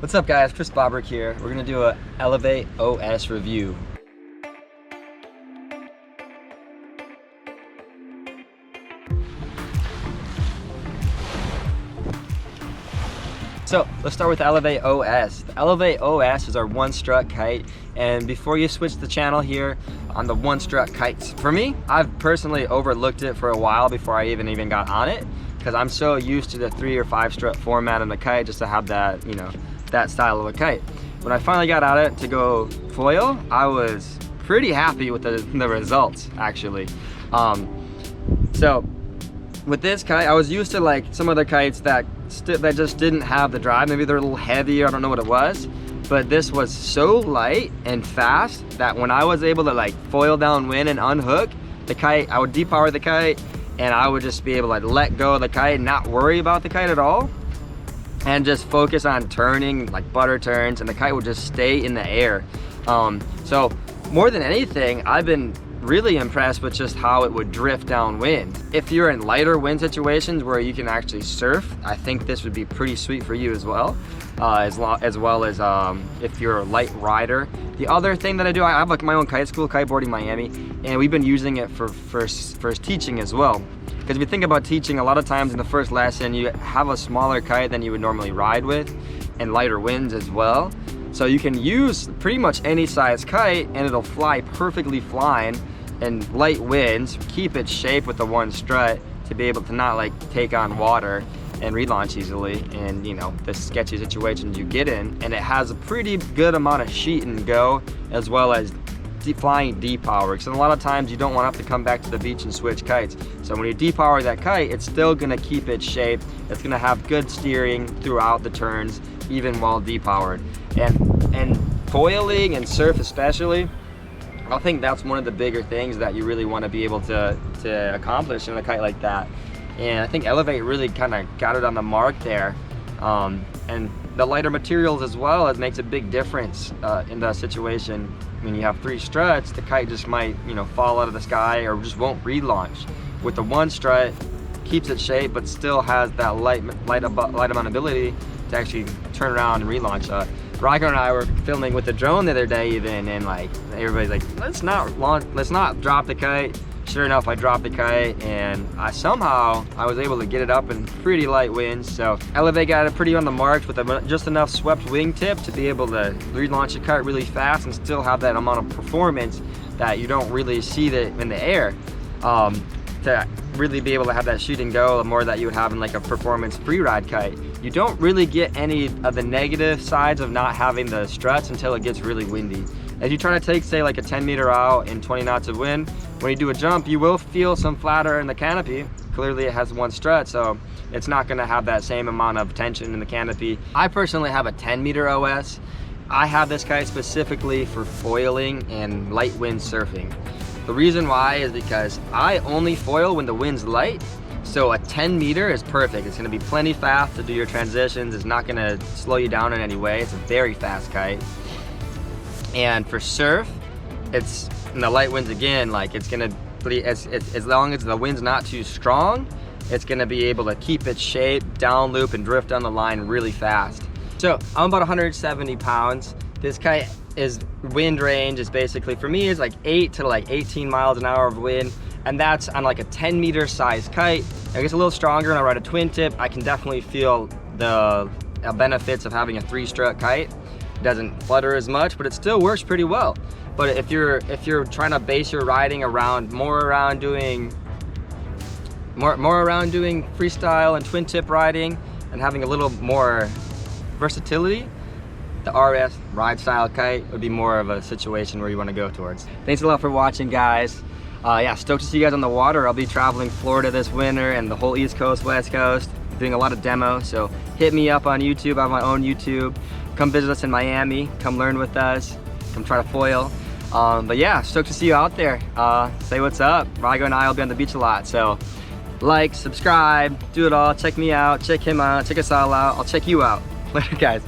What's up guys, Chris Bobryk here. We're gonna do a Eleveight OS review. So let's start with the Eleveight OS. The Eleveight OS is our one strut kite, and before you switch the channel here on the one strut kites, for me, I've personally overlooked it for a while before I even got on it, because I'm so used to the 3 or 5 strut format on the kite just to have that, you know, that style of a kite. When I finally got at it to go foil, I was pretty happy with the results actually. So with this kite, I was used to like some other kites that just didn't have the drive. Maybe they're a little heavier, I don't know what it was, but this was so light and fast that when I was able to like foil downwind and unhook the kite, I would depower the kite and I would just be able to let go of the kite and not worry about the kite at all, and just focus on turning like butter turns, and the kite would just stay in the air. So more than anything, I've been really impressed with just how it would drift downwind. If you're in lighter wind situations where you can actually surf, I think this would be pretty sweet for you as well. As well as if you're a light rider. The other thing that I do, I have like my own kite school, Kiteboarding Miami, and we've been using it for first teaching as well. Because if you think about teaching, a lot of times in the first lesson, you have a smaller kite than you would normally ride with, and lighter winds as well. So you can use pretty much any size kite and it'll fly perfectly flying in light winds, keep its shape with the one strut to be able to not like take on water and relaunch easily in, you know, the sketchy situations you get in. And it has a pretty good amount of sheet and go, as well as flying depower, because a lot of times you don't want to have to come back to the beach and switch kites. So when you depower that kite, it's still going to keep its shape. It's going to have good steering throughout the turns, even while depowered. And foiling and surf especially, I think that's one of the bigger things that you really want to be able to accomplish in a kite like that. And I think Eleveight really kind of got it on the mark there. And the lighter materials as well, it makes a big difference in the situation. When you have 3 struts, the kite just might, you know, fall out of the sky or just won't relaunch. With the one strut, keeps its shape but still has that light amount of ability to actually turn around and relaunch. Roger and I were filming with the drone the other day even, and like everybody's like, let's not drop the kite. Sure enough, I dropped the kite, and I was able to get it up in pretty light winds. So Eleveight got it pretty on the mark with just enough swept wingtip to be able to relaunch the kite really fast and still have that amount of performance that you don't really see in the air. To really be able to have that shoot and go more that you would have in like a performance free ride kite. You don't really get any of the negative sides of not having the struts until it gets really windy. If you try to take, say, like a 10 meter out in 20 knots of wind, when you do a jump, you will feel some flatter in the canopy. Clearly it has one strut, so it's not gonna have that same amount of tension in the canopy. I personally have a 10 meter OS. I have this kite specifically for foiling and light wind surfing. The reason why is because I only foil when the wind's light, so a 10 meter is perfect. It's gonna be plenty fast to do your transitions. It's not gonna slow you down in any way. It's a very fast kite. And for surf, it's in the light winds again, like it's gonna, as long as the wind's not too strong, it's gonna be able to keep its shape, down loop, and drift down the line really fast. So I'm about 170 pounds. This kite is wind range is basically, for me, is like 8 to like 18 miles an hour of wind, and that's on like a 10 meter size kite. It gets a little stronger and I ride a twin tip. I can definitely feel the benefits of having a 3 strut kite. It doesn't flutter as much, but it still works pretty well. But if you're trying to base your riding around more around doing freestyle and twin tip riding and having a little more versatility, the RS ride style kite would be more of a situation where you want to go towards. Thanks a lot for watching, guys. Yeah, stoked to see you guys on the water. I'll be traveling Florida this winter and the whole East Coast, West Coast, doing a lot of demos. So hit me up on YouTube. I have my own YouTube. Come visit us in Miami. Come learn with us. Come try to foil. But yeah, stoked to see you out there. Say what's up. Rago and I will be on the beach a lot. So like, subscribe, do it all. Check me out. Check him out. Check us all out. I'll check you out. Later, guys.